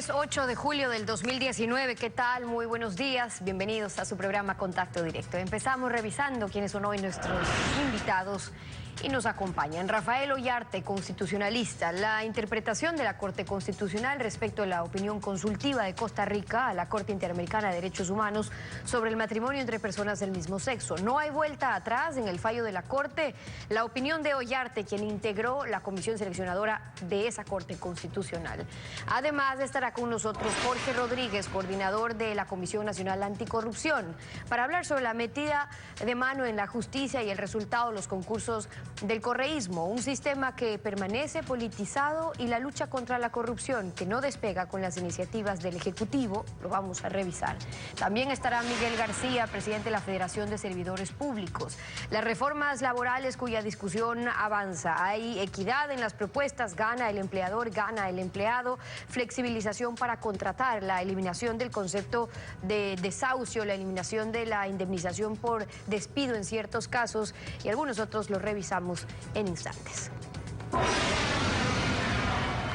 Lunes 8 de julio del 2019, ¿qué tal? Muy buenos días, bienvenidos a su programa Contacto Directo. Empezamos revisando quiénes son hoy nuestros invitados y nos acompañan. Rafael Ollarte, constitucionalista. La interpretación de la Corte Constitucional respecto a la opinión consultiva de Costa Rica a la Corte Interamericana de Derechos Humanos sobre el matrimonio entre personas del mismo sexo. No hay vuelta atrás en el fallo de la Corte. La opinión de Ollarte, quien integró la comisión seleccionadora de esa Corte Constitucional. Además estará con nosotros Jorge Rodríguez, coordinador de la Comisión Nacional Anticorrupción, para hablar sobre la metida de mano en la justicia y el resultado de los concursos del correísmo, un sistema que permanece politizado y la lucha contra la corrupción que no despega con las iniciativas del Ejecutivo. Lo vamos a revisar. También estará Miguel García, presidente de la Federación de Servidores Públicos. Las reformas laborales cuya discusión avanza. Hay equidad en las propuestas, gana el empleador, gana el empleado, flexibilización para contratar, la eliminación del concepto de desahucio, la eliminación de la indemnización por despido en ciertos casos y algunos otros los revisamos en instantes.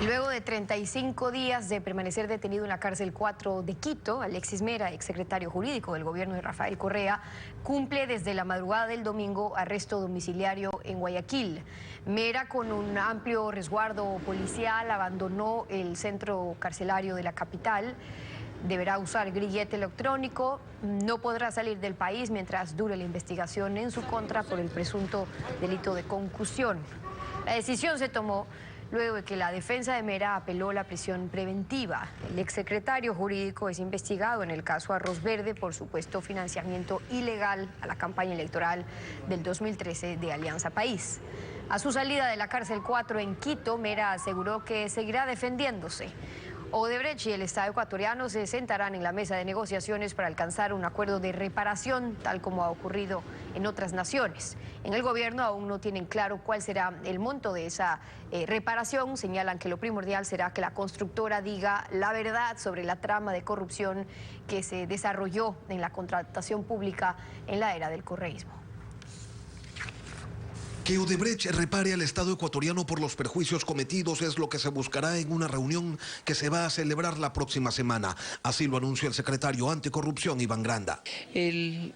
Luego de 35 días de permanecer detenido en la cárcel 4 de Quito, Alexis Mera, exsecretario jurídico del gobierno de Rafael Correa, cumple desde la madrugada del domingo arresto domiciliario en Guayaquil. Mera, con un amplio resguardo policial, abandonó el centro carcelario de la capital. Deberá usar grillete electrónico, no podrá salir del país mientras dure la investigación en su contra por el presunto delito de concusión. La decisión se tomó luego de que la defensa de Mera apeló la prisión preventiva. El exsecretario jurídico es investigado en el caso Arroz Verde por supuesto financiamiento ilegal a la campaña electoral del 2013 de Alianza País. A su salida de la cárcel 4 en Quito, Mera aseguró que seguirá defendiéndose. Odebrecht y el Estado ecuatoriano se sentarán en la mesa de negociaciones para alcanzar un acuerdo de reparación, tal como ha ocurrido en otras naciones. En el gobierno aún no tienen claro cuál será el monto de esa reparación. Señalan que lo primordial será que la constructora diga la verdad sobre la trama de corrupción que se desarrolló en la contratación pública en la era del correísmo. Que Odebrecht repare al Estado ecuatoriano por los perjuicios cometidos es lo que se buscará en una reunión que se va a celebrar la próxima semana. Así lo anunció el secretario anticorrupción, Iván Granda. El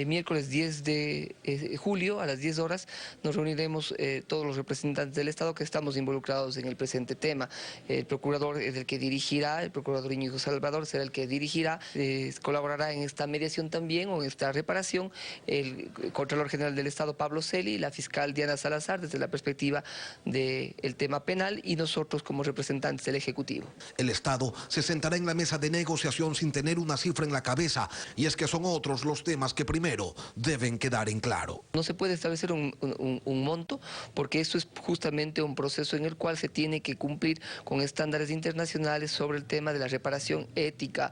miércoles 10 de julio a las 10 horas nos reuniremos todos los representantes del Estado que estamos involucrados en el presente tema. El procurador es el que dirigirá, el procurador Íñigo Salvador será el que dirigirá, colaborará en esta mediación también o en esta reparación el Contralor General del Estado, Pablo Celi, la fiscal Diana Salazar desde la perspectiva del tema penal y nosotros como representantes del Ejecutivo. El Estado se sentará en la mesa de negociación sin tener una cifra en la cabeza, y es que son otros los temas que primero deben quedar en claro. No se puede establecer un monto porque esto es justamente un proceso en el cual se tiene que cumplir con estándares internacionales sobre el tema de la reparación ética,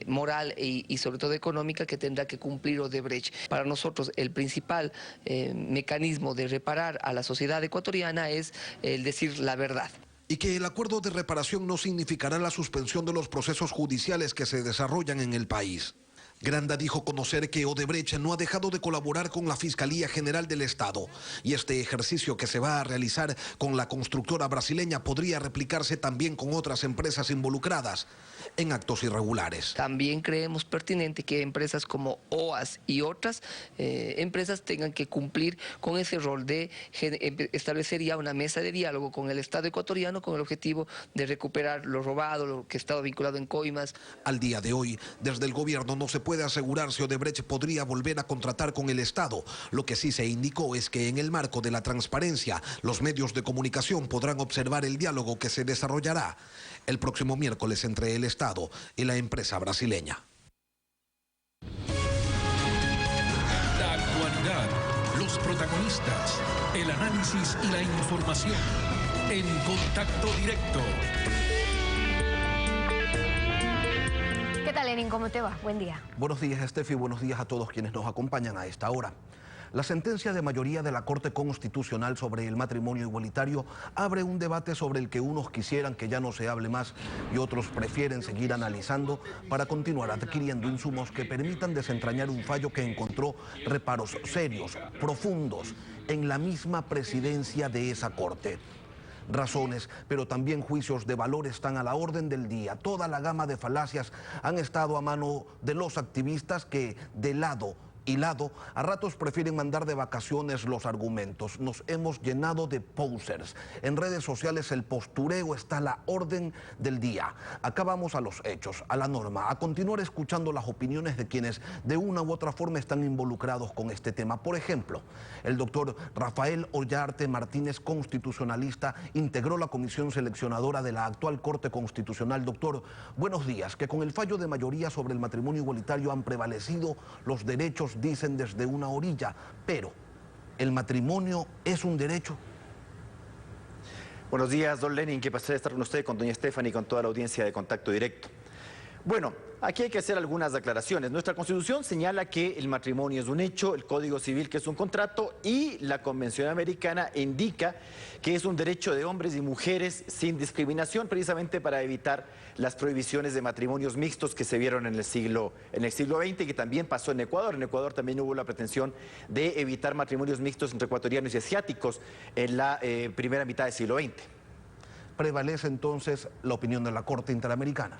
moral y sobre todo económica que tendrá que cumplir Odebrecht. Para nosotros el principal mecanismo de reparar a la sociedad ecuatoriana es el decir la verdad. Y que el acuerdo de reparación no significará la suspensión de los procesos judiciales que se desarrollan en el país. Granda dijo conocer que Odebrecht no ha dejado de colaborar con la Fiscalía General del Estado, y este ejercicio que se va a realizar con la constructora brasileña podría replicarse también con otras empresas involucradas en actos irregulares. También creemos pertinente que empresas como OAS y otras empresas tengan que cumplir con ese rol de establecer ya una mesa de diálogo con el Estado ecuatoriano con el objetivo de recuperar lo robado, lo que estaba vinculado en coimas. Al día de hoy, desde el gobierno no se puede asegurar si Odebrecht podría volver a contratar con el Estado. Lo que sí se indicó es que en el marco de la transparencia, los medios de comunicación podrán observar el diálogo que se desarrollará el próximo miércoles entre el Estado y la empresa brasileña. La actualidad, los protagonistas, el análisis y la información en Contacto Directo. ¿Qué tal, Lenin? ¿Cómo te va? Buen día. Buenos días, Estefi. Buenos días a todos quienes nos acompañan a esta hora. La sentencia de mayoría de la Corte Constitucional sobre el matrimonio igualitario abre un debate sobre el que unos quisieran que ya no se hable más y otros prefieren seguir analizando para continuar adquiriendo insumos que permitan desentrañar un fallo que encontró reparos serios, profundos, en la misma presidencia de esa Corte. razones, pero también juicios de valor están a la orden del día. Toda la gama de falacias han estado a mano de los activistas que de lado y lado, a ratos prefieren mandar de vacaciones los argumentos. Nos hemos llenado de posers. En redes sociales el postureo está a la orden del día. Acá vamos a los hechos, a la norma, a continuar escuchando las opiniones de quienes de una u otra forma están involucrados con este tema. Por ejemplo, el doctor Rafael Ollarte Martínez, constitucionalista, integró la comisión seleccionadora de la actual Corte Constitucional. Doctor, buenos días. Que con el fallo de mayoría sobre el matrimonio igualitario han prevalecido los derechos, dicen desde una orilla, pero ¿el matrimonio es un derecho? Buenos días, don Lenin, qué placer estar con usted, con doña Stephanie y con toda la audiencia de Contacto Directo. Bueno, aquí hay que hacer algunas aclaraciones. Nuestra Constitución señala que el matrimonio es un hecho, el Código Civil que es un contrato y la Convención Americana indica que es un derecho de hombres y mujeres sin discriminación, precisamente para evitar las prohibiciones de matrimonios mixtos que se vieron en el siglo XX y que también pasó en Ecuador. En Ecuador también hubo la pretensión de evitar matrimonios mixtos entre ecuatorianos y asiáticos en la primera mitad del siglo XX. ¿Prevalece entonces la opinión de la Corte Interamericana?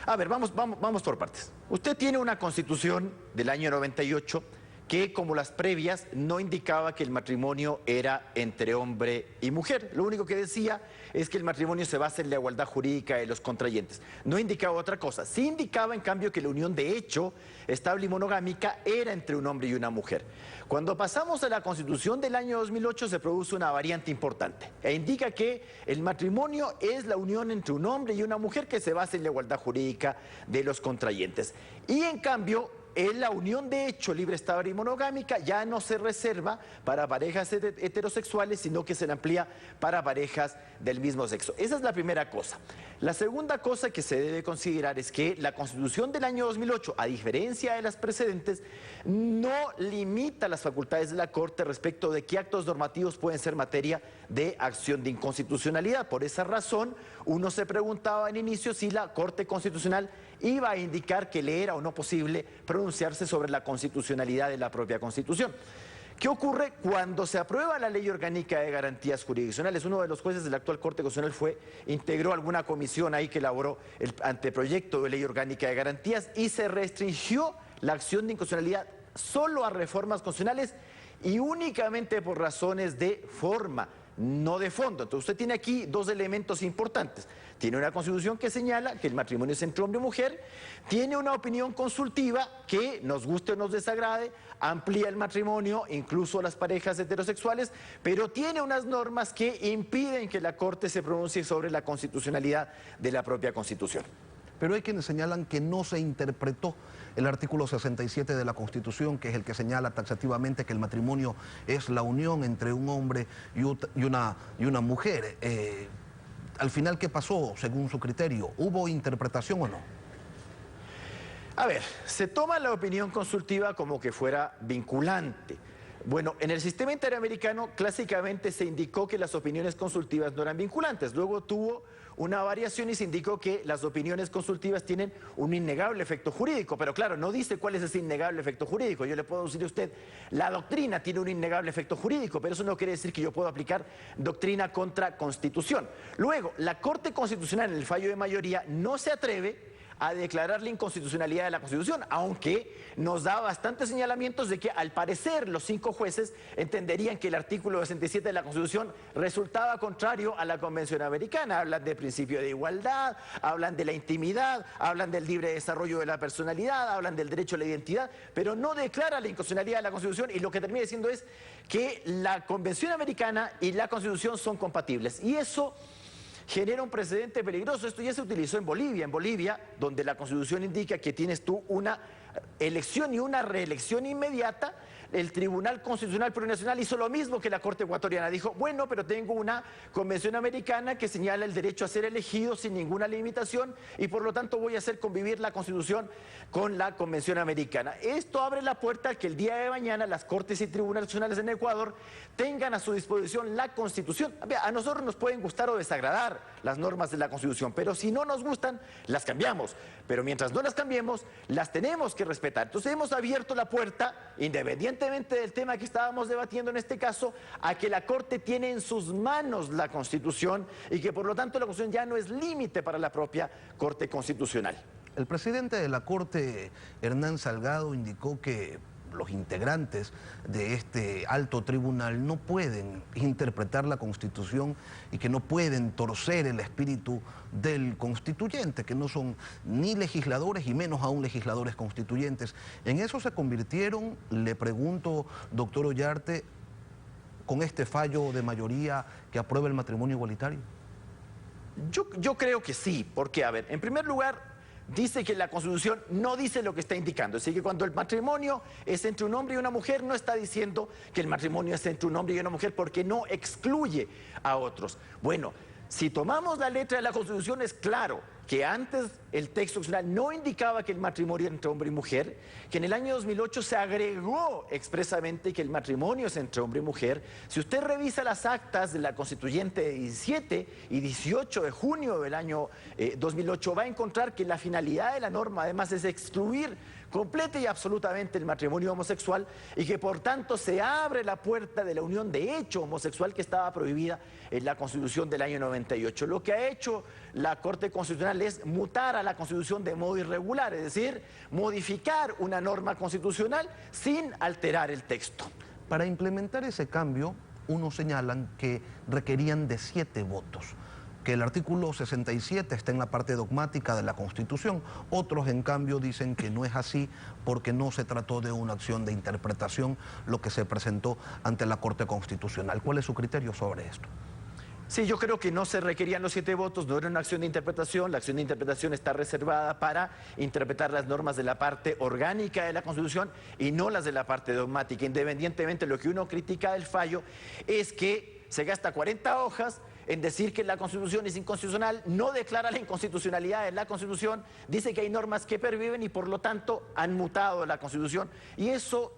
A ver, vamos por partes. Usted tiene una Constitución del año 98 que, como las previas, no indicaba que el matrimonio era entre hombre y mujer. Lo único que decía es que el matrimonio se basa en la igualdad jurídica de los contrayentes. No indicaba otra cosa. Sí indicaba, en cambio, que la unión de hecho, estable y monogámica, era entre un hombre y una mujer. Cuando pasamos a la Constitución del año 2008 se produce una variante importante e indica que el matrimonio es la unión entre un hombre y una mujer que se basa en la igualdad jurídica de los contrayentes. Y en cambio, la unión de hecho libre, estable y monogámica ya no se reserva para parejas heterosexuales, sino que se amplía para parejas del mismo sexo. Esa es la primera cosa. La segunda cosa que se debe considerar es que la Constitución del año 2008, a diferencia de las precedentes, no limita las facultades de la Corte respecto de qué actos normativos pueden ser materia de acción de inconstitucionalidad. Por esa razón, uno se preguntaba en inicio si la Corte Constitucional iba a indicar que le era o no posible pronunciarse sobre la constitucionalidad de la propia Constitución. ¿Qué ocurre cuando se aprueba la Ley Orgánica de Garantías Jurisdiccionales? Uno de los jueces de la actual Corte Constitucional integró alguna comisión ahí que elaboró el anteproyecto de Ley Orgánica de Garantías y se restringió la acción de inconstitucionalidad solo a reformas constitucionales y únicamente por razones de forma, no de fondo. Entonces usted tiene aquí dos elementos importantes. Tiene una Constitución que señala que el matrimonio es entre hombre y mujer, tiene una opinión consultiva que, nos guste o nos desagrade, amplía el matrimonio, incluso a las parejas heterosexuales, pero tiene unas normas que impiden que la Corte se pronuncie sobre la constitucionalidad de la propia Constitución. Pero hay quienes señalan que no se interpretó el artículo 67 de la Constitución, que es el que señala taxativamente que el matrimonio es la unión entre un hombre y una mujer. Al final, ¿qué pasó según su criterio? ¿Hubo interpretación o no? A ver, se toma la opinión consultiva como que fuera vinculante. Bueno, en el sistema interamericano clásicamente se indicó que las opiniones consultivas no eran vinculantes. Luego tuvo una variación y se indicó que las opiniones consultivas tienen un innegable efecto jurídico. Pero claro, no dice cuál es ese innegable efecto jurídico. Yo le puedo decir a usted, la doctrina tiene un innegable efecto jurídico, pero eso no quiere decir que yo puedo aplicar doctrina contra Constitución. Luego, la Corte Constitucional en el fallo de mayoría no se atreve a declarar la inconstitucionalidad de la Constitución, aunque nos da bastantes señalamientos de que al parecer los 5 jueces entenderían que el artículo 67 de la Constitución resultaba contrario a la Convención Americana. Hablan del principio de igualdad, hablan de la intimidad, hablan del libre desarrollo de la personalidad, hablan del derecho a la identidad, pero no declara la inconstitucionalidad de la Constitución y lo que termina diciendo es que la Convención Americana y la Constitución son compatibles y eso genera un precedente peligroso. Esto ya se utilizó en Bolivia, donde la Constitución indica que tienes tú una elección y una reelección inmediata. El Tribunal Constitucional Plurinacional hizo lo mismo que la Corte Ecuatoriana. Dijo, bueno, pero tengo una Convención Americana que señala el derecho a ser elegido sin ninguna limitación y por lo tanto voy a hacer convivir la Constitución con la Convención Americana. Esto abre la puerta a que el día de mañana las Cortes y Tribunales Nacionales en Ecuador tengan a su disposición la Constitución. A nosotros nos pueden gustar o desagradar las normas de la Constitución, pero si no nos gustan, las cambiamos. Pero mientras no las cambiemos, las tenemos que respetar. Entonces hemos abierto la puerta, independientemente independientemente del tema que estábamos debatiendo en este caso, a que la Corte tiene en sus manos la Constitución y que por lo tanto la Constitución ya no es límite para la propia Corte Constitucional. El presidente de la Corte, Hernán Salgado, indicó que los integrantes de este alto tribunal no pueden interpretar la Constitución y que no pueden torcer el espíritu del constituyente, que no son ni legisladores y menos aún legisladores constituyentes. En eso se convirtieron, le pregunto, doctor Ollarte, con este fallo de mayoría que aprueba el matrimonio igualitario. Yo creo que sí, porque, a ver, en primer lugar, dice que la Constitución no dice lo que está indicando. Así que cuando el matrimonio es entre un hombre y una mujer, no está diciendo que el matrimonio es entre un hombre y una mujer porque no excluye a otros. Bueno, si tomamos la letra de la Constitución, es claro que antes el texto constitucional no indicaba que el matrimonio era entre hombre y mujer, que en el año 2008 se agregó expresamente que el matrimonio es entre hombre y mujer. Si usted revisa las actas de la Constituyente de 17 y 18 de junio del año 2008, va a encontrar que la finalidad de la norma además es excluir completa y absolutamente el matrimonio homosexual y que por tanto se abre la puerta de la unión de hecho homosexual que estaba prohibida en la Constitución del año 98. Lo que ha hecho la Corte Constitucional es mutar a la Constitución de modo irregular, es decir, modificar una norma constitucional sin alterar el texto. Para implementar ese cambio, unos señalan que requerían de 7 votos, que el artículo 67 está en la parte dogmática de la Constitución. Otros, en cambio, dicen que no es así porque no se trató de una acción de interpretación lo que se presentó ante la Corte Constitucional. ¿Cuál es su criterio sobre esto? Sí, yo creo que no se requerían los 7 votos, no era una acción de interpretación. La acción de interpretación está reservada para interpretar las normas de la parte orgánica de la Constitución y no las de la parte dogmática. Independientemente, lo que uno critica del fallo es que se gasta 40 hojas en decir que la Constitución es inconstitucional, no declara la inconstitucionalidad de la Constitución, dice que hay normas que perviven y por lo tanto han mutado la Constitución. Y eso,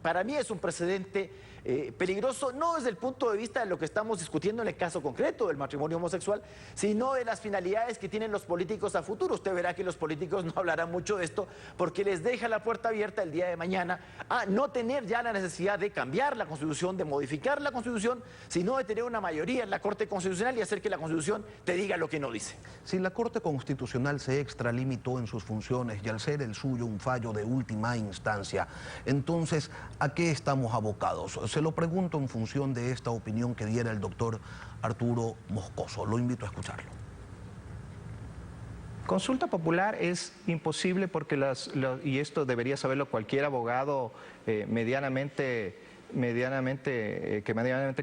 para mí, es un precedente peligroso, no desde el punto de vista de lo que estamos discutiendo en el caso concreto del matrimonio homosexual, sino de las finalidades que tienen los políticos a futuro. Usted verá que los políticos no hablarán mucho de esto porque les deja la puerta abierta el día de mañana a no tener ya la necesidad de cambiar la Constitución, de modificar la Constitución, sino de tener una mayoría en la Corte Constitucional y hacer que la Constitución te diga lo que no dice. Si la Corte Constitucional se extralimitó en sus funciones y al ser el suyo un fallo de última instancia, entonces, ¿a qué estamos abocados? Se lo pregunto en función de esta opinión que diera el doctor Arturo Moscoso. Lo invito a escucharlo. Consulta popular es imposible porque y esto debería saberlo cualquier abogado que medianamente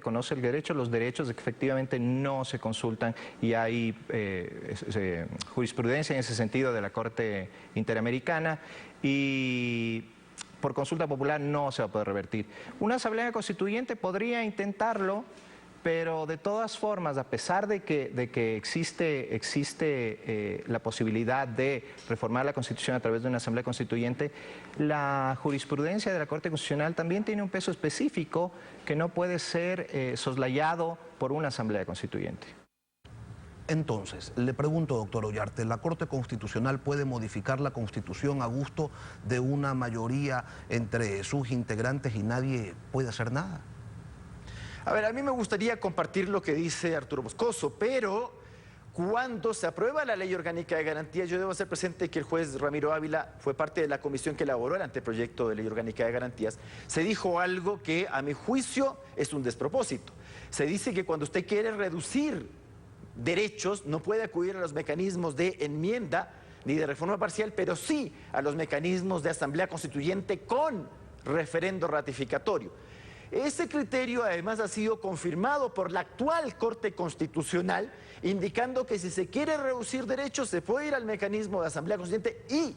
conoce el derecho, los derechos efectivamente no se consultan y hay jurisprudencia en ese sentido de la Corte Interamericana y por consulta popular no se va a poder revertir. Una asamblea constituyente podría intentarlo, pero de todas formas, a pesar de que existe la posibilidad de reformar la Constitución a través de una asamblea constituyente, la jurisprudencia de la Corte Constitucional también tiene un peso específico que no puede ser soslayado por una asamblea constituyente. Entonces, le pregunto, doctor Ollarte, ¿la Corte Constitucional puede modificar la Constitución a gusto de una mayoría entre sus integrantes y nadie puede hacer nada? A ver, a mí me gustaría compartir lo que dice Arturo Moscoso, pero cuando se aprueba la Ley Orgánica de Garantías, yo debo hacer presente que el juez Ramiro Ávila fue parte de la comisión que elaboró el anteproyecto de Ley Orgánica de Garantías. Se dijo algo que, a mi juicio, es un despropósito. Se dice que cuando usted quiere reducir derechos, no puede acudir a los mecanismos de enmienda ni de reforma parcial, pero sí a los mecanismos de asamblea constituyente con referendo ratificatorio. Ese criterio además ha sido confirmado por la actual Corte Constitucional, indicando que si se quiere reducir derechos se puede ir al mecanismo de asamblea constituyente y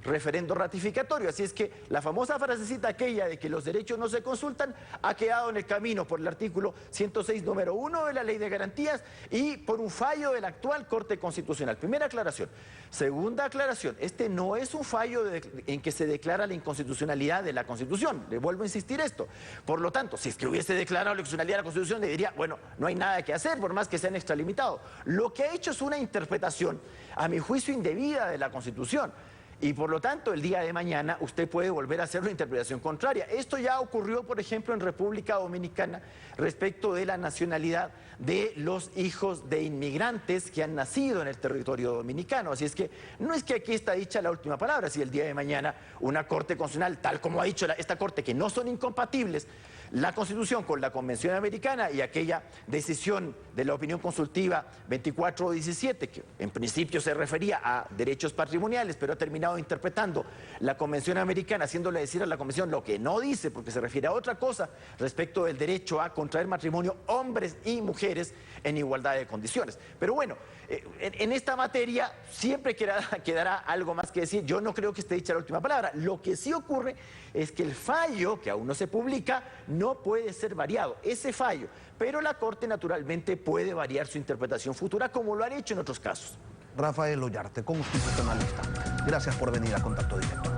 referendo ratificatorio. Así es que la famosa frasecita aquella de que los derechos no se consultan ha quedado en el camino por el artículo 106, número 1 de la Ley de Garantías y por un fallo de la actual Corte Constitucional. Primera aclaración. Segunda aclaración, este no es un fallo en que se declara la inconstitucionalidad de la Constitución. Le vuelvo a insistir esto. Por lo tanto, si es que hubiese declarado la inconstitucionalidad de la Constitución, le diría, bueno, no hay nada que hacer, por más que sean extralimitado. Lo que ha hecho es una interpretación, a mi juicio, indebida de la Constitución. Y por lo tanto, el día de mañana usted puede volver a hacer una interpretación contraria. Esto ya ocurrió, por ejemplo, en República Dominicana respecto de la nacionalidad de los hijos de inmigrantes que han nacido en el territorio dominicano. Así es que no es que aquí está dicha la última palabra. Si el día de mañana una Corte Constitucional, tal como ha dicho esta Corte, que no son incompatibles la Constitución con la Convención Americana y aquella decisión de la opinión consultiva 2417, que en principio se refería a derechos patrimoniales, pero ha terminado interpretando la Convención Americana, haciéndole decir a la Convención lo que no dice, porque se refiere a otra cosa respecto del derecho a contraer matrimonio hombres y mujeres en igualdad de condiciones. Pero bueno, en esta materia siempre quedará algo más que decir. Yo no creo que esté dicha la última palabra. Lo que sí ocurre es que el fallo, que aún no se publica, no puede ser variado, ese fallo. Pero la Corte naturalmente puede variar su interpretación futura, como lo han hecho en otros casos. Rafael Ollarte, constitucionalista. Gracias por venir a Contacto Directo.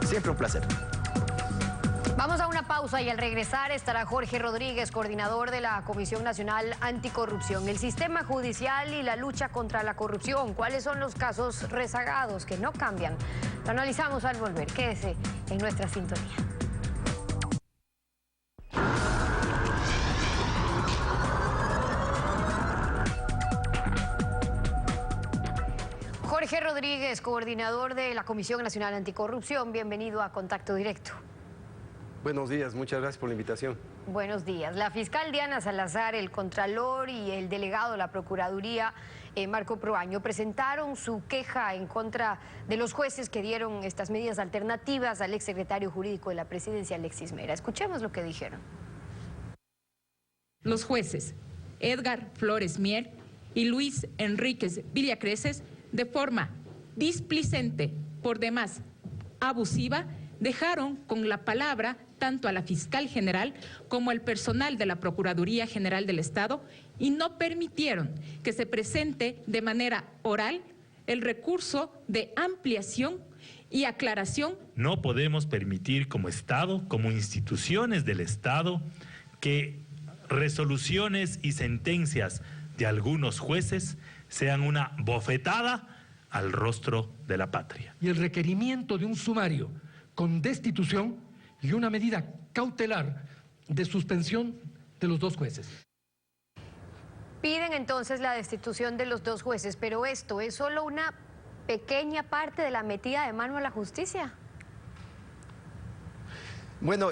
Siempre un placer. Vamos a una pausa y al regresar estará Jorge Rodríguez, coordinador de la Comisión Nacional Anticorrupción. El sistema judicial y la lucha contra la corrupción. ¿Cuáles son los casos rezagados que no cambian? Lo analizamos al volver. Quédese en nuestra sintonía. Jorge Rodríguez, coordinador de la Comisión Nacional Anticorrupción. Bienvenido a Contacto Directo. Buenos días, muchas gracias por la invitación. Buenos días. La fiscal Diana Salazar, el contralor y el delegado de la Procuraduría, Marco Proaño, presentaron su queja en contra de los jueces que dieron estas medidas alternativas al exsecretario jurídico de la Presidencia, Alexis Mera. Escuchemos lo que dijeron. Los jueces Edgar Flores Mier y Luis Enríquez Villacreces, de forma displicente, por demás abusiva, dejaron con la palabra tanto a la fiscal general como al personal de la Procuraduría General del Estado y no permitieron que se presente de manera oral el recurso de ampliación y aclaración. No podemos permitir como Estado, como instituciones del Estado, que resoluciones y sentencias de algunos jueces sean una bofetada al rostro de la patria. Y el requerimiento de un sumario con destitución y una medida cautelar de suspensión de los dos jueces. Piden entonces la destitución de los dos jueces, pero esto es solo una pequeña parte de la metida de mano a la justicia. Bueno,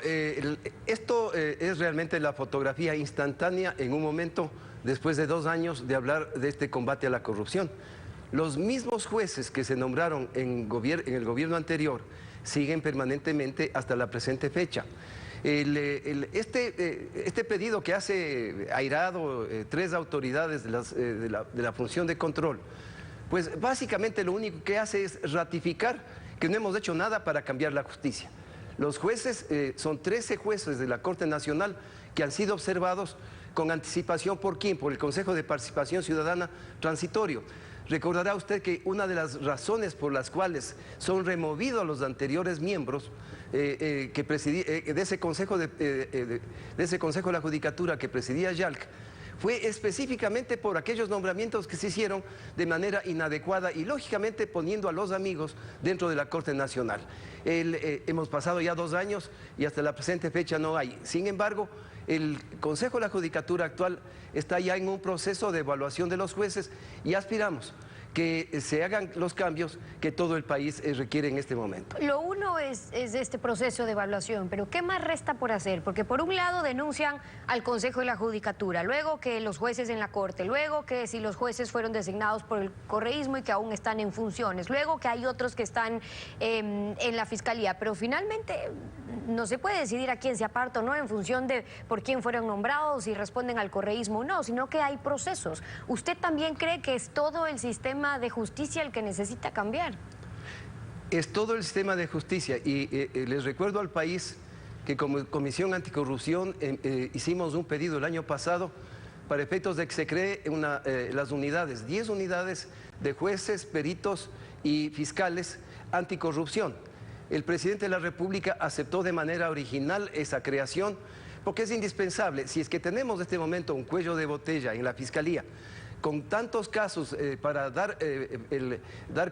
esto es realmente la fotografía instantánea en un momento después de 2 años de hablar de este combate a la corrupción. Los mismos jueces que se nombraron en el gobierno anterior siguen permanentemente hasta la presente fecha. Este pedido que hace airado 3 autoridades de la función de control, pues básicamente lo único que hace es ratificar que no hemos hecho nada para cambiar la justicia. Los jueces, son 13 jueces de la Corte Nacional que han sido observados con anticipación. ¿Por quién? Por el Consejo de Participación Ciudadana Transitorio. Recordará usted que una de las razones por las cuales son removidos los anteriores miembros de ese Consejo de la Judicatura que presidía Yalc fue específicamente por aquellos nombramientos que se hicieron de manera inadecuada y lógicamente poniendo a los amigos dentro de la Corte Nacional. Hemos pasado ya 2 años y hasta la presente fecha no hay. Sin embargo, el Consejo de la Judicatura actual está ya en un proceso de evaluación de los jueces y aspiramos que se hagan los cambios que todo el país requiere en este momento. Lo uno es este proceso de evaluación, pero ¿qué más resta por hacer? Porque por un lado denuncian al Consejo de la Judicatura, luego que los jueces en la Corte, luego que si los jueces fueron designados por el correísmo y que aún están en funciones, luego que hay otros que están en la Fiscalía, pero finalmente no se puede decidir a quién se aparta o no en función de por quién fueron nombrados, si responden al correísmo o no, sino que hay procesos. ¿Usted también cree que es todo el sistema de justicia el que necesita cambiar? Es todo el sistema de justicia y les recuerdo al país que como Comisión Anticorrupción hicimos un pedido el año pasado para efectos de que se cree las unidades, 10 unidades de jueces, peritos y fiscales anticorrupción. El presidente de la República aceptó de manera original esa creación porque es indispensable. Si es que tenemos en este momento un cuello de botella en la Fiscalía con tantos casos para dar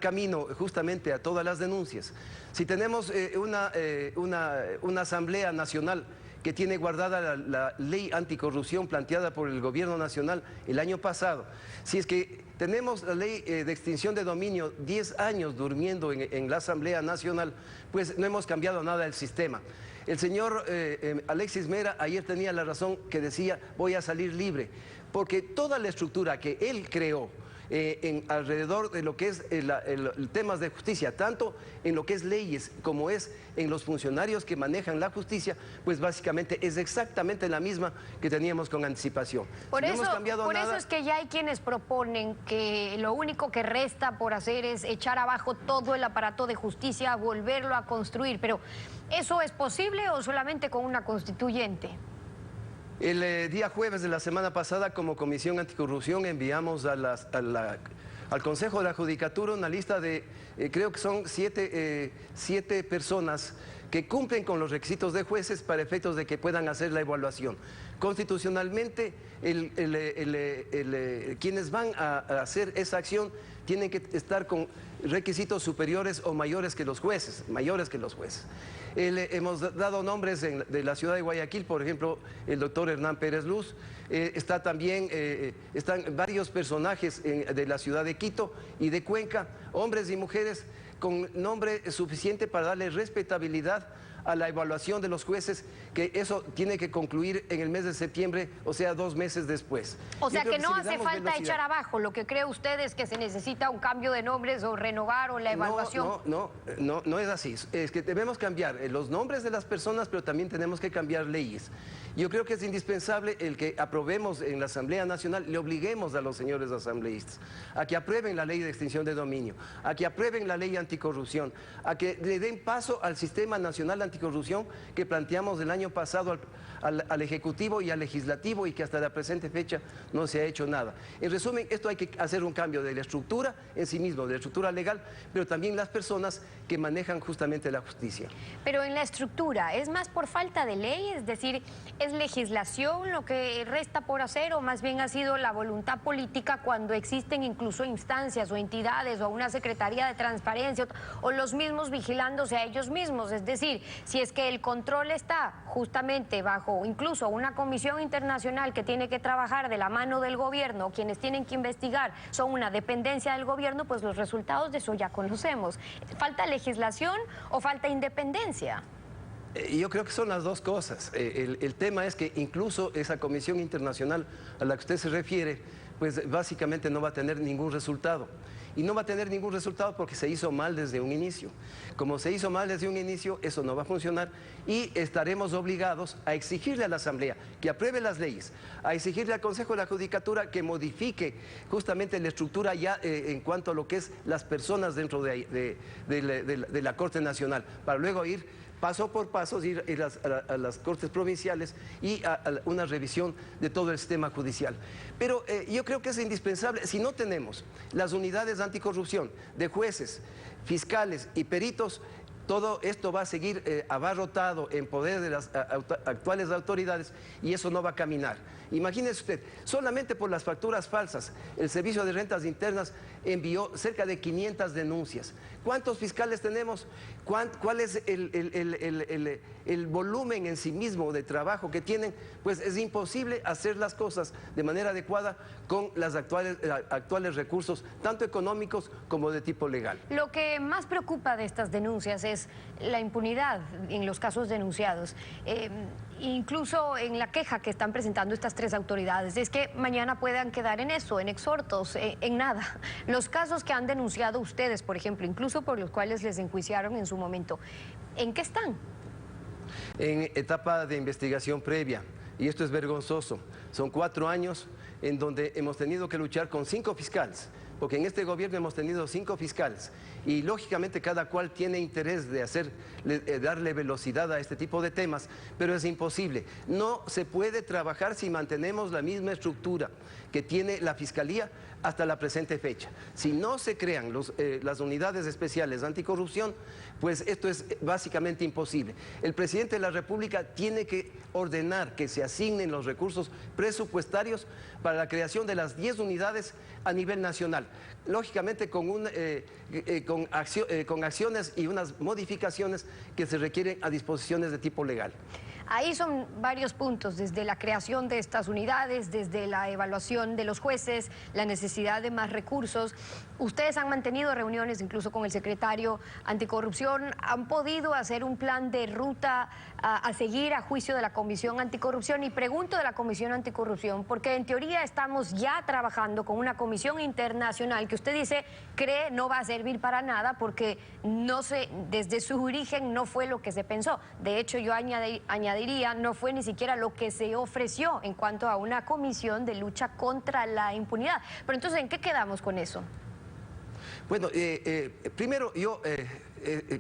camino justamente a todas las denuncias, si tenemos una Asamblea Nacional que tiene guardada la ley anticorrupción planteada por el gobierno nacional el año pasado, si es que tenemos la ley de extinción de dominio 10 años durmiendo en la Asamblea Nacional, pues no hemos cambiado nada del sistema. El señor Alexis Mera ayer tenía la razón que decía voy a salir libre, porque toda la estructura que él creó alrededor de lo que es el temas de justicia, tanto en lo que es leyes como es en los funcionarios que manejan la justicia, pues básicamente es exactamente la misma que teníamos con anticipación. Por eso es que ya hay quienes proponen que lo único que resta por hacer es echar abajo todo el aparato de justicia, volverlo a construir. Pero, ¿eso es posible o solamente con una constituyente? El día jueves de la semana pasada, como Comisión Anticorrupción, enviamos al Consejo de la Judicatura una lista de, creo que son siete personas que cumplen con los requisitos de jueces para efectos de que puedan hacer la evaluación. Constitucionalmente, quienes van a hacer esa acción tienen que estar con requisitos superiores o mayores que los jueces, Hemos dado nombres de la ciudad de Guayaquil, por ejemplo, el doctor Hernán Pérez Luz, está también, están varios personajes de la ciudad de Quito y de Cuenca, hombres y mujeres con nombre suficiente para darle respetabilidad a la evaluación de los jueces, que eso tiene que concluir en el mes de septiembre, o sea, 2 meses después. O sea que no hace falta echar abajo, lo que cree usted es que se necesita un cambio de nombres o renovar o la evaluación. No es así, es que debemos cambiar los nombres de las personas, pero también tenemos que cambiar leyes. Yo creo que es indispensable el que aprobemos en la Asamblea Nacional, le obliguemos a los señores asambleístas a que aprueben la ley de extinción de dominio, a que aprueben la ley anticorrupción, a que le den paso al Sistema Nacional Anticorrupción que planteamos el año pasado al Ejecutivo y al Legislativo y que hasta la presente fecha no se ha hecho nada. En resumen, esto hay que hacer un cambio de la estructura en sí mismo, de la estructura legal, pero también las personas que manejan justamente la justicia. Pero en la estructura, ¿es más por falta de ley? Es decir, ¿es legislación lo que resta por hacer o más bien ha sido la voluntad política cuando existen incluso instancias o entidades o una Secretaría de Transparencia o los mismos vigilándose a ellos mismos? Es decir, si es que el control está justamente bajo incluso una comisión internacional que tiene que trabajar de la mano del gobierno, quienes tienen que investigar son una dependencia del gobierno, pues los resultados de eso ya conocemos. ¿Falta legislación o falta independencia? Yo creo que son las dos cosas. El tema es que incluso esa comisión internacional a la que usted se refiere, pues básicamente no va a tener ningún resultado. Y no va a tener ningún resultado porque se hizo mal desde un inicio. Como se hizo mal desde un inicio, eso no va a funcionar y estaremos obligados a exigirle a la Asamblea que apruebe las leyes, a exigirle al Consejo de la Judicatura que modifique justamente la estructura ya en cuanto a lo que es las personas dentro de la Corte Nacional, para luego ir paso por paso, ir a las Cortes Provinciales y a una revisión de todo el sistema judicial. Pero yo creo que es indispensable, si no tenemos las unidades de anticorrupción de jueces, fiscales y peritos, todo esto va a seguir abarrotado en poder de las actuales autoridades y eso no va a caminar. Imagínese usted, solamente por las facturas falsas, el Servicio de Rentas Internas envió cerca de 500 denuncias. ¿Cuántos fiscales tenemos? ¿Cuál es el volumen en sí mismo de trabajo que tienen? Pues es imposible hacer las cosas de manera adecuada con los actuales recursos, tanto económicos como de tipo legal. Lo que más preocupa de estas denuncias es la impunidad en los casos denunciados. Incluso en la queja que están presentando estas 3 autoridades, es que mañana puedan quedar en eso, en exhortos, en nada. Los casos que han denunciado ustedes, por ejemplo, incluso por los cuales les enjuiciaron en su momento, ¿en qué están? En etapa de investigación previa, y esto es vergonzoso. Son 4 años en donde hemos tenido que luchar con 5 fiscales, porque en este gobierno hemos tenido 5 fiscales y lógicamente cada cual tiene interés de darle velocidad a este tipo de temas, pero es imposible. No se puede trabajar si mantenemos la misma estructura que tiene la Fiscalía hasta la presente fecha. Si no se crean las unidades especiales anticorrupción, pues esto es básicamente imposible. El presidente de la República tiene que ordenar que se asignen los recursos presupuestarios para la creación de las 10 unidades a nivel nacional. Lógicamente con acciones y unas modificaciones que se requieren a disposiciones de tipo legal. Ahí son varios puntos, desde la creación de estas unidades, desde la evaluación de los jueces, la necesidad de más recursos. Ustedes han mantenido reuniones incluso con el secretario anticorrupción, han podido hacer un plan de ruta a seguir a juicio de la Comisión Anticorrupción. Y pregunto de la Comisión Anticorrupción, porque en teoría estamos ya trabajando con una comisión internacional que usted dice cree no va a servir para nada porque desde su origen no fue lo que se pensó. De hecho, yo añadiría, no fue ni siquiera lo que se ofreció en cuanto a una comisión de lucha contra la impunidad. Pero entonces, ¿en qué quedamos con eso? Bueno, primero yo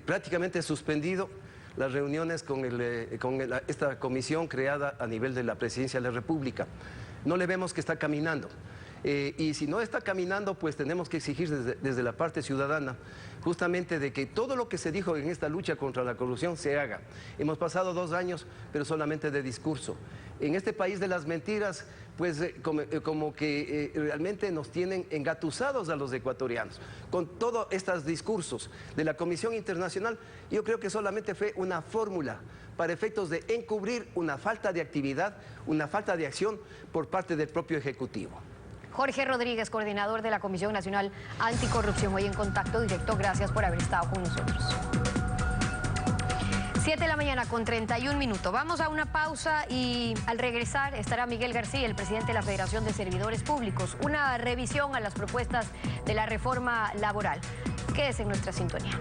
prácticamente he suspendido las reuniones con esta comisión creada a nivel de la Presidencia de la República. No le vemos que está caminando. Y si no está caminando, pues tenemos que exigir desde la parte ciudadana justamente de que todo lo que se dijo en esta lucha contra la corrupción se haga. Hemos pasado 2 años, pero solamente de discurso. En este país de las mentiras, pues como que realmente nos tienen engatusados a los ecuatorianos. Con todos estos discursos de la Comisión Internacional, yo creo que solamente fue una fórmula para efectos de encubrir una falta de actividad, una falta de acción por parte del propio Ejecutivo. Jorge Rodríguez, coordinador de la Comisión Nacional Anticorrupción, hoy en Contacto Directo. Gracias por haber estado con nosotros. 7 de la mañana con 31 minutos. Vamos a una pausa y al regresar estará Miguel García, el presidente de la Federación de Servidores Públicos. Una revisión a las propuestas de la reforma laboral. Quédese en nuestra sintonía.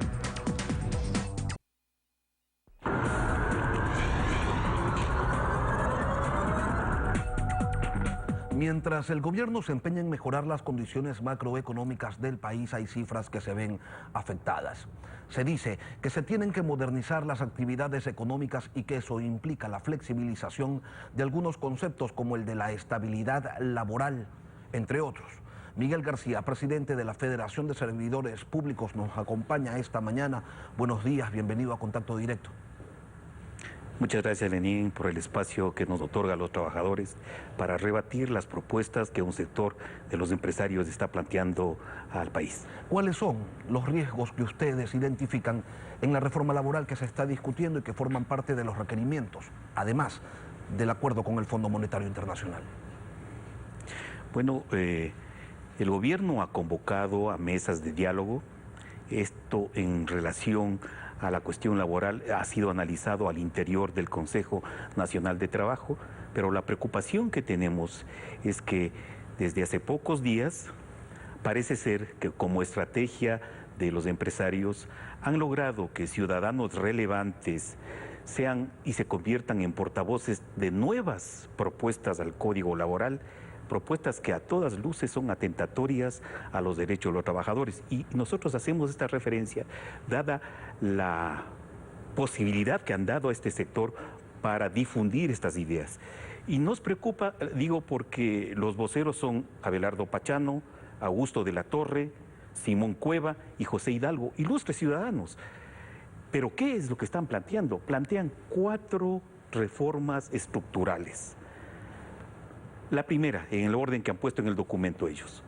Mientras el gobierno se empeña en mejorar las condiciones macroeconómicas del país, hay cifras que se ven afectadas. Se dice que se tienen que modernizar las actividades económicas y que eso implica la flexibilización de algunos conceptos como el de la estabilidad laboral, entre otros. Miguel García, presidente de la Federación de Servidores Públicos, nos acompaña esta mañana. Buenos días, bienvenido a Contacto Directo. Muchas gracias, Lenín, por el espacio que nos otorga a los trabajadores para rebatir las propuestas que un sector de los empresarios está planteando al país. ¿Cuáles son los riesgos que ustedes identifican en la reforma laboral que se está discutiendo y que forman parte de los requerimientos, además del acuerdo con el Fondo Monetario Internacional? Bueno, el gobierno ha convocado a mesas de diálogo. Esto en relación a la cuestión laboral ha sido analizado al interior del Consejo Nacional de Trabajo, pero la preocupación que tenemos es que desde hace pocos días parece ser que como estrategia de los empresarios han logrado que ciudadanos relevantes sean y se conviertan en portavoces de nuevas propuestas al Código Laboral, propuestas que a todas luces son atentatorias a los derechos de los trabajadores. Y nosotros hacemos esta referencia dada la posibilidad que han dado a este sector para difundir estas ideas. Y nos preocupa, digo, porque los voceros son Abelardo Pachano, Augusto de la Torre, Simón Cueva y José Hidalgo, ilustres ciudadanos. Pero ¿qué es lo que están planteando? Plantean 4 reformas estructurales. La primera, en el orden que han puesto en el documento ellos,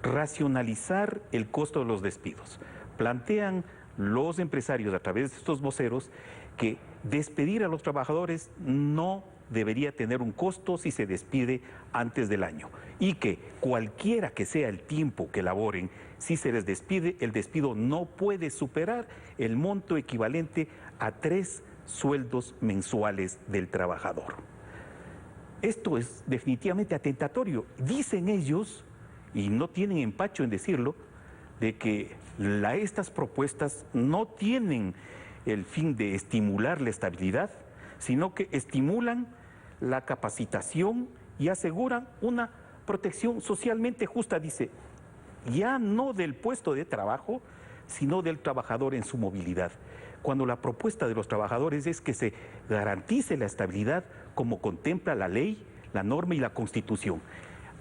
racionalizar el costo de los despidos. Plantean los empresarios a través de estos voceros que despedir a los trabajadores no debería tener un costo si se despide antes del año y que cualquiera que sea el tiempo que laboren, si se les despide, el despido no puede superar el monto equivalente a 3 sueldos mensuales del trabajador. Esto es definitivamente atentatorio. Dicen ellos, y no tienen empacho en decirlo, de que estas propuestas no tienen el fin de estimular la estabilidad, sino que estimulan la capacitación y aseguran una protección socialmente justa, dice. ya no del puesto de trabajo, sino del trabajador en su movilidad. Cuando la propuesta de los trabajadores es que se garantice la estabilidad como contempla la ley, la norma y la Constitución.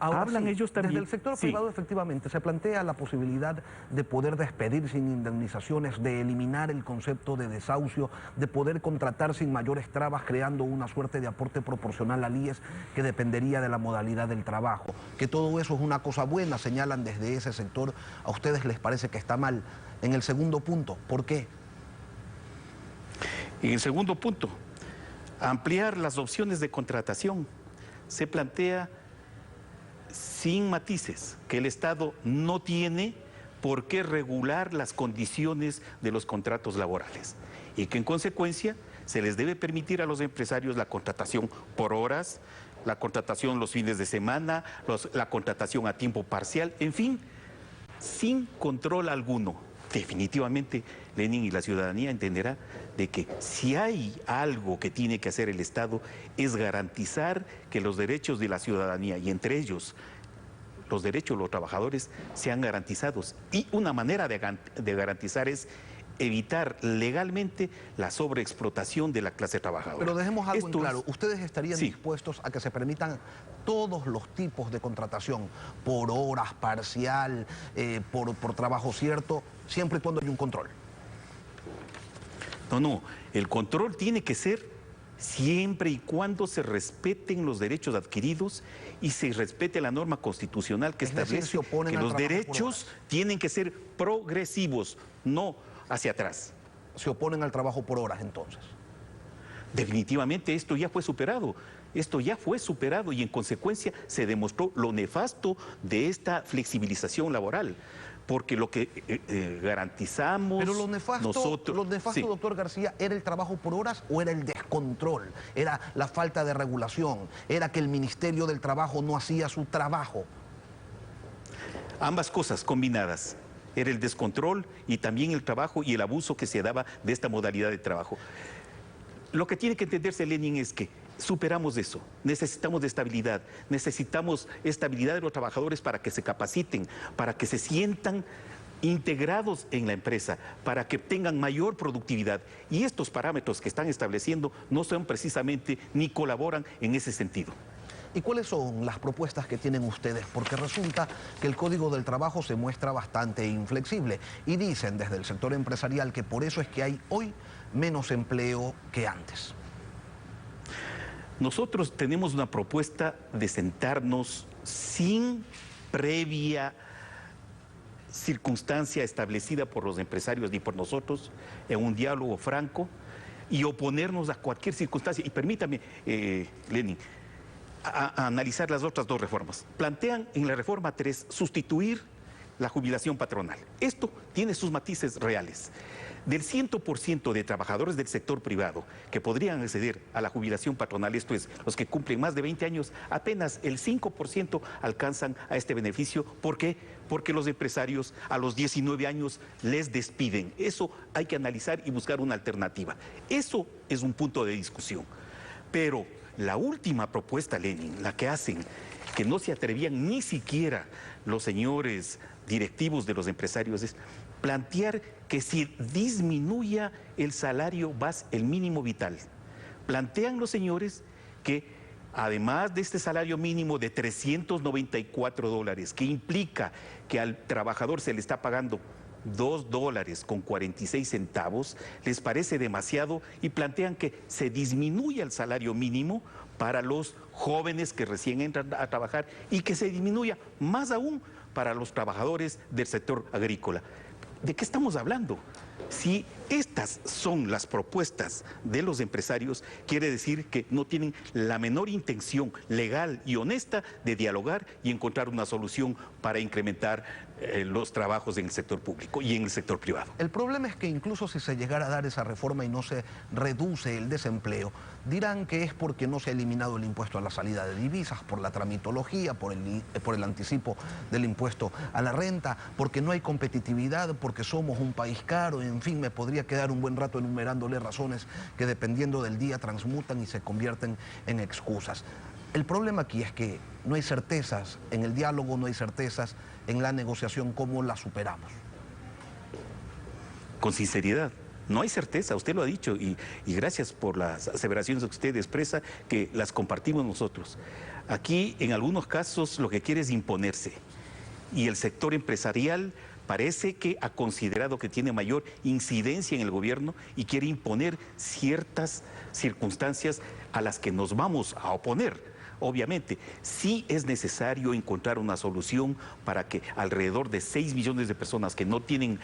Ahora Hablan sí, ellos también. desde el sector privado, efectivamente, se plantea la posibilidad de poder despedir sin indemnizaciones, de eliminar el concepto de desahucio, de poder contratar sin mayores trabas, creando una suerte de aporte proporcional al IES que dependería de la modalidad del trabajo. Que todo eso es una cosa buena, señalan desde ese sector. ¿A ustedes les parece que está mal? En el segundo punto, ¿por qué? En el segundo punto, ampliar las opciones de contratación. Se plantea sin matices, que el Estado no tiene por qué regular las condiciones de los contratos laborales y que en consecuencia se les debe permitir a los empresarios la contratación por horas, la contratación los fines de semana, la contratación a tiempo parcial, en fin, sin control alguno. Definitivamente, Lenin y la ciudadanía entenderá de que si hay algo que tiene que hacer el Estado es garantizar que los derechos de la ciudadanía y entre ellos los derechos de los trabajadores sean garantizados. Y una manera de garantizar es evitar legalmente la sobreexplotación de la clase trabajadora. Pero dejemos algo en claro, ¿ustedes estarían dispuestos a que se permitan todos los tipos de contratación, por horas, parcial, por trabajo cierto, siempre y cuando hay un control? No, el control tiene que ser siempre y cuando se respeten los derechos adquiridos y se respete la norma constitucional que establece que los derechos tienen que ser progresivos, no hacia atrás. ¿Se oponen al trabajo por horas entonces? Definitivamente esto ya fue superado. Esto ya fue superado y en consecuencia se demostró lo nefasto de esta flexibilización laboral. Porque lo que garantizamos Pero lo nefasto, sí. Doctor García, ¿era el trabajo por horas o era el descontrol? ¿Era la falta de regulación? ¿Era que el Ministerio del Trabajo no hacía su trabajo? Ambas cosas combinadas. Era el descontrol y también el trabajo y el abuso que se daba de esta modalidad de trabajo. Lo que tiene que entenderse, Lenin, es que superamos eso. Necesitamos de estabilidad. Necesitamos estabilidad de los trabajadores para que se capaciten, para que se sientan integrados en la empresa, para que tengan mayor productividad. Y estos parámetros que están estableciendo no son precisamente ni colaboran en ese sentido. ¿Y cuáles son las propuestas que tienen ustedes? Porque resulta que el Código del Trabajo se muestra bastante inflexible y dicen desde el sector empresarial que por eso es que hay hoy menos empleo que antes. Nosotros tenemos una propuesta de sentarnos sin previa circunstancia establecida por los empresarios ni por nosotros en un diálogo franco y oponernos a cualquier circunstancia. Y permítame, Lenin, a analizar las otras dos reformas. Plantean en la reforma 3 sustituir la jubilación patronal. Esto tiene sus matices reales. Del 100% de trabajadores del sector privado que podrían acceder a la jubilación patronal, esto es, los que cumplen más de 20 años, apenas el 5% alcanzan a este beneficio. ¿Por qué? Porque los empresarios a los 19 años les despiden. Eso hay que analizar y buscar una alternativa. Eso es un punto de discusión. Pero la última propuesta, Lenin, la que hacen, que no se atrevían ni siquiera los señores directivos de los empresarios, es plantear que se disminuya el salario base, el mínimo vital. Plantean los señores que además de este salario mínimo de $394, que implica que al trabajador se le está pagando $2.46, les parece demasiado y plantean que se disminuya el salario mínimo para los jóvenes que recién entran a trabajar y que se disminuya más aún para los trabajadores del sector agrícola. ¿De qué estamos hablando? Si estas son las propuestas de los empresarios, quiere decir que no tienen la menor intención legal y honesta de dialogar y encontrar una solución para incrementar los trabajos en el sector público y en el sector privado. El problema es que incluso si se llegara a dar esa reforma y no se reduce el desempleo, dirán que es porque no se ha eliminado el impuesto a la salida de divisas, por la tramitología, por el anticipo del impuesto a la renta, porque no hay competitividad, porque somos un país caro, en fin, me podría quedar un buen rato enumerándole razones que dependiendo del día transmutan y se convierten en excusas. El problema aquí es que no hay certezas en el diálogo, no hay certezas en la negociación. ¿Cómo la superamos? Con sinceridad. No hay certeza, usted lo ha dicho, y gracias por las aseveraciones que usted expresa, que las compartimos nosotros. Aquí, en algunos casos, lo que quiere es imponerse, y el sector empresarial parece que ha considerado que tiene mayor incidencia en el gobierno y quiere imponer ciertas circunstancias a las que nos vamos a oponer. Obviamente, sí es necesario encontrar una solución para que alrededor de 6 millones de personas que no tienen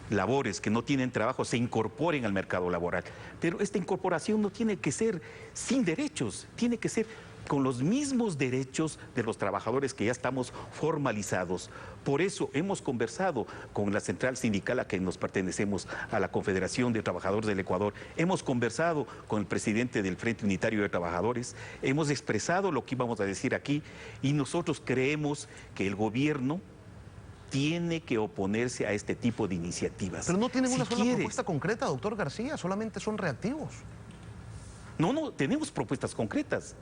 labores, que no tienen trabajo, se incorporen al mercado laboral. Pero esta incorporación no tiene que ser sin derechos, tiene que ser con los mismos derechos de los trabajadores que ya estamos formalizados. Por eso hemos conversado con la central sindical a que nos pertenecemos, a la Confederación de Trabajadores del Ecuador. Hemos conversado con el presidente del Frente Unitario de Trabajadores. Hemos expresado lo que íbamos a decir aquí y nosotros creemos que el gobierno tiene que oponerse a este tipo de iniciativas. Pero no tienen una sola propuesta concreta, doctor García, solamente son reactivos. No, tenemos propuestas concretas.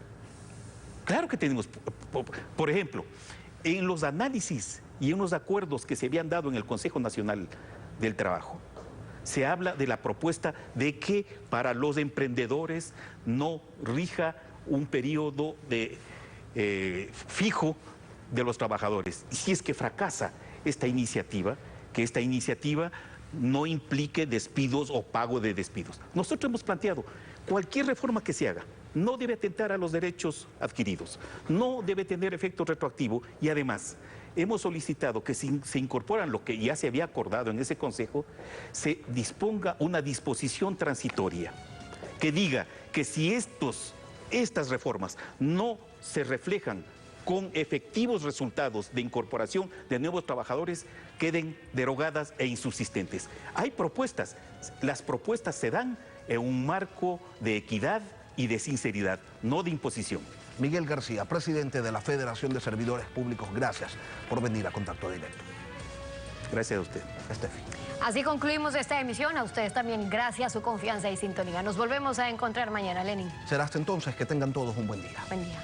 Claro que tenemos. Por ejemplo, en los análisis y en los acuerdos que se habían dado en el Consejo Nacional del Trabajo, se habla de la propuesta de que para los emprendedores no rija un periodo fijo de los trabajadores. Y si es que fracasa esta iniciativa, que esta iniciativa no implique despidos o pago de despidos. Nosotros hemos planteado, cualquier reforma que se haga no debe atentar a los derechos adquiridos, no debe tener efecto retroactivo y además hemos solicitado que si se incorporan lo que ya se había acordado en ese consejo, se disponga una disposición transitoria que diga que si estas reformas no se reflejan con efectivos resultados de incorporación de nuevos trabajadores, queden derogadas e insubsistentes. Hay propuestas, las propuestas se dan en un marco de equidad y de sinceridad, no de imposición. Miguel García, presidente de la Federación de Servidores Públicos, gracias por venir a Contacto Directo. Gracias a usted. Estefi. Así concluimos esta emisión. A ustedes también, gracias a su confianza y sintonía. Nos volvemos a encontrar mañana, Lenin. Será hasta entonces, que tengan todos un buen día. Buen día.